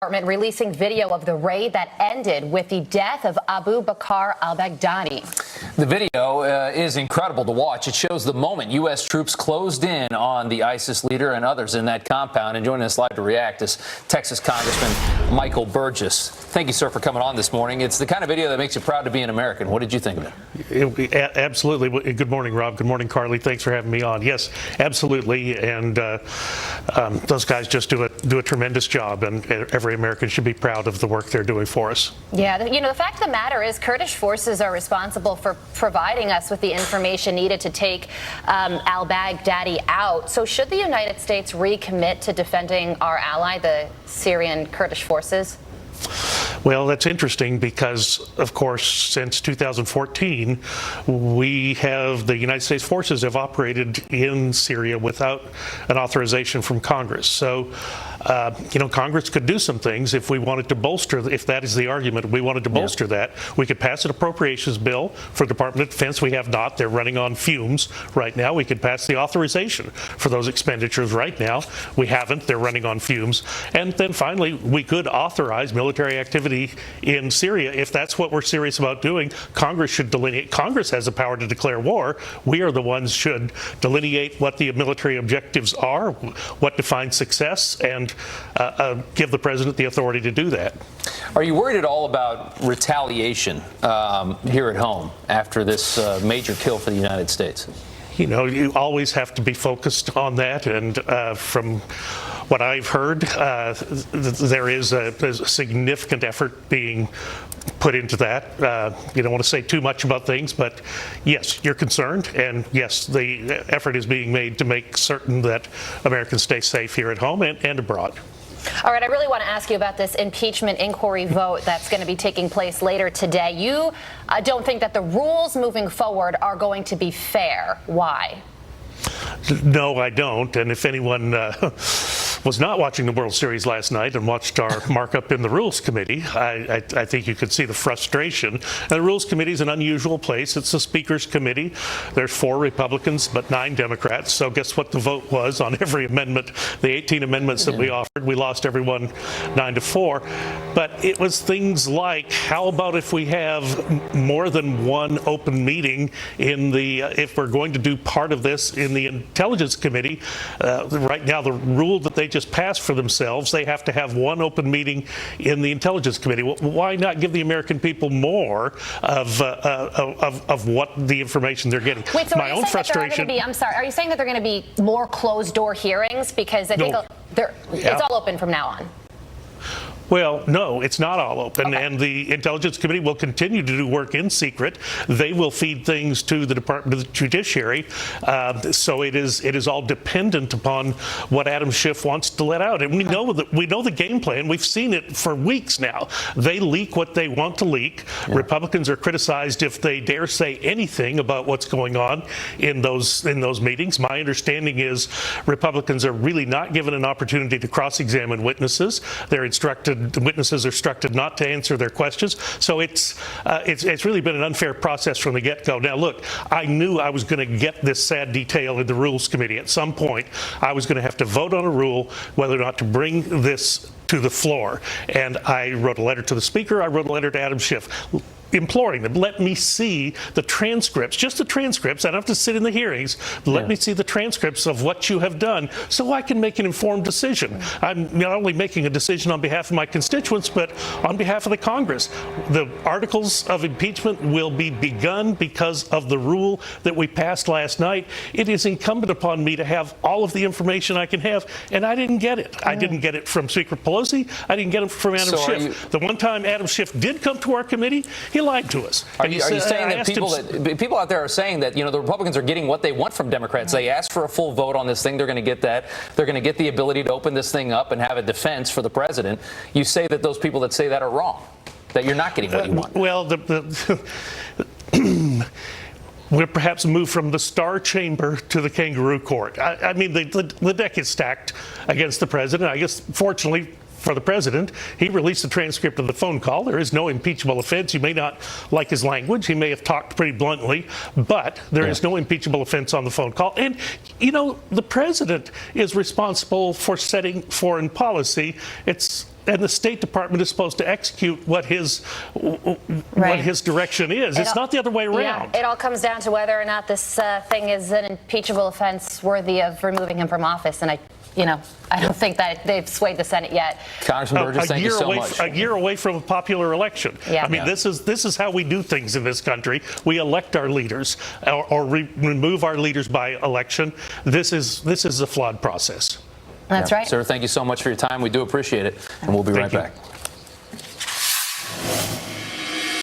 Department releasing video of the raid that ended with the death of Abu Bakr al-Baghdadi. The video is incredible to watch. It shows the moment U.S. troops closed in on the ISIS leader and others in that compound. And joining us live to react is Texas Congressman Michael Burgess. Thank you, sir, for coming on this morning. It's the kind of video that makes you proud to be an American. What did you think of it? Absolutely. Good morning, Rob. Good morning, Carly. Thanks for having me on. Yes, absolutely. And those guys just do a tremendous job, and every American should be proud of the work they're doing for us. Yeah, the fact of the matter is Kurdish forces are responsible for providing us with the information needed to take al-Baghdadi out. So should the United States recommit to defending our ally, the Syrian Kurdish forces? Well, that's interesting because, of course, since 2014, the United States forces have operated in Syria without an authorization from Congress. So, Congress could do some things if we wanted to bolster, if that is the argument, we wanted to bolster that. We could pass an appropriations bill for the Department of Defense. We have not. They're running on fumes right now. We could pass the authorization for those expenditures right now. We haven't. They're running on fumes. And then finally, we could authorize military activity in Syria. If that's what we're serious about doing, Congress should delineate. Congress has the power to declare war. We are the ones should delineate what the military objectives are, what defines success, and give the president the authority to do that. Are you worried at all about retaliation here at home after this major kill for the United States? You always have to be focused on that, and from what I've heard, there is a significant effort being put into that. You don't want to say too much about things, but yes, you're concerned, and yes, the effort is being made to make certain that Americans stay safe here at home and abroad. All right, I really want to ask you about this impeachment inquiry vote that's going to be taking place later today. You don't think that the rules moving forward are going to be fair. Why? No, I don't. And if anyone was not watching the World Series last night and watched our markup in the Rules Committee, I think you could see the frustration. And the Rules Committee is an unusual place. It's the Speaker's Committee. There's 4 Republicans but 9 Democrats. So guess what the vote was on every amendment? The 18 amendments that we offered, we lost every one 9-4. But it was things like, how about if we have more than one open meeting in the, if we're going to do part of this in the Intelligence Committee, right now the rule that they just passed for themselves, they have to have one open meeting in the Intelligence Committee. Well, why not give the American people more of what the information they're getting? Wait, so my own frustration. I'm sorry. Are you saying that they're going to be more closed-door hearings? Because I think it's all open from now on. Well, no, it's not all open, okay. And the Intelligence Committee will continue to do work in secret. They will feed things to the Department of the Judiciary, so it is all dependent upon what Adam Schiff wants to let out. And we know the game plan. We've seen it for weeks now. They leak what they want to leak. Yeah. Republicans are criticized if they dare say anything about what's going on in those meetings. My understanding is Republicans are really not given an opportunity to cross-examine witnesses. They're instructed. The witnesses are instructed not to answer their questions. So it's really been an unfair process from the get-go. Now, look, I knew I was going to get this sad detail in the Rules Committee. At some point, I was going to have to vote on a rule whether or not to bring this to the floor. And I wrote a letter to the Speaker. I wrote a letter to Adam Schiff, imploring them, let me see the transcripts, just the transcripts. I don't have to sit in the hearings. Let me see the transcripts of what you have done so I can make an informed decision. I'm not only making a decision on behalf of my constituents, but on behalf of the Congress. The articles of impeachment will be begun because of the rule that we passed last night. It is incumbent upon me to have all of the information I can have, and I didn't get it. I didn't get it from Speaker Pelosi. I didn't get it from Adam Schiff. The one time Adam Schiff did come to our committee, he lied to us. Are you saying that people out there are saying that, the Republicans are getting what they want from Democrats? They asked for a full vote on this thing. They're going to get that. They're going to get the ability to open this thing up and have a defense for the president. You say that those people that say that are wrong, that you're not getting what you want. Well, we'll perhaps move from the Star Chamber to the kangaroo court. I mean, the deck is stacked against the president. I guess, fortunately, for the president, he released a transcript of the phone call. There is no impeachable offense. You may not like his language. He may have talked pretty bluntly, but there is no impeachable offense on the phone call. And, the president is responsible for setting foreign policy. It's the State Department is supposed to execute what his direction is. It's not the other way around. Yeah, it all comes down to whether or not this thing is an impeachable offense worthy of removing him from office, and I don't think that they've swayed the Senate yet. Congressman Burgess, thank you so much. A year away from a popular election. Yeah. I mean, this is how we do things in this country. We elect our leaders, or remove our leaders by election. This is a flawed process. That's right. Sir, thank you so much for your time. We do appreciate it, and we'll be right back.